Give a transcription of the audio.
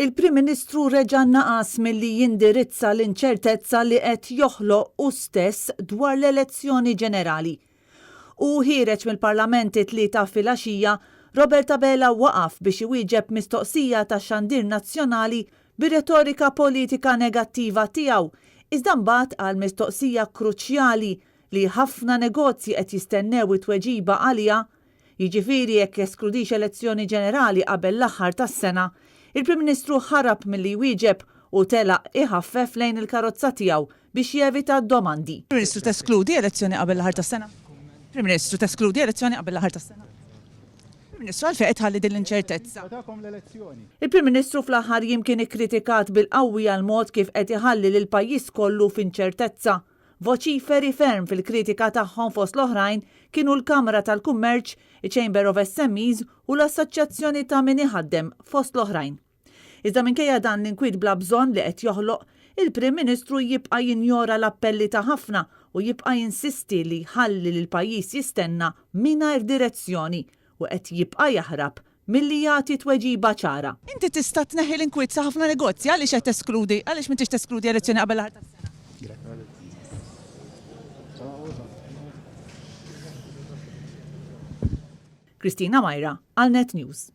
Il-Prim Ministru reġa naqas milli jindirizza l-inċertezza li qed joħloq u stess dwar l-elezzjoni ġenerali. U ħiereġ mill-Parlament it-tlieta filgħaxija, Abela waqaf biex jwieġeb mistoqsija tax-Xandir Nazzjonali bir-retorika politika negattiva tiegħu, iżda mbagħad għal mistoqsija kruċjali li ħafna negozji qed jistennew it-tweġiba għaliha, jiġifieri jekk jeskludix elezzjoni ġenerali qabel l-aħħar tas-sena, il-Prim Ministru ħarab milli jwieġeb u telaq iħaffef lejn il-karozza tiegħu biex jevita d-domandi. Prim Ministru teskludi elezzjoni qabel l-aħħar tas-sena? Prim Ministru teskludi elezzjoni qabel l-aħħar tas-sena? Prim Ministru għalfejn qed ħalli din l-inċertezza. Il-Prim Ministru fl-aħħar jimkien ikkritikat bil-qawwi għal mod kif qed iħalli lill-pajjiż kollu f'inċertezza. Voċiferi ferm fil-kritika tagħhom fost l-oħrajn kienu l-Kamra tal-Kummerċ, il-Chamber of SMEs u l-Assoċjazzjoni ta' min iħaddem fost l-oħrajn. Iżda minkejja dan l-inkwiet bla bżonn li qed joħloq, il-Prim Ministru jibqa' jinjora l-appelli ta' ħafna u jibqa' jinsisti li ħalli l-pajjiż jistenna mingħajr direzzjoni u qed jibqa' jaħrab milli jagħti tweġiba ċara. Inti tista' tneħħi l-inkwiet sa' ħafna negozji għaliex qed teskludi, għaliex m'intix teskludi elezzjoni qabel l-aħħar tas-sena? Kristina Majra, għal Net News.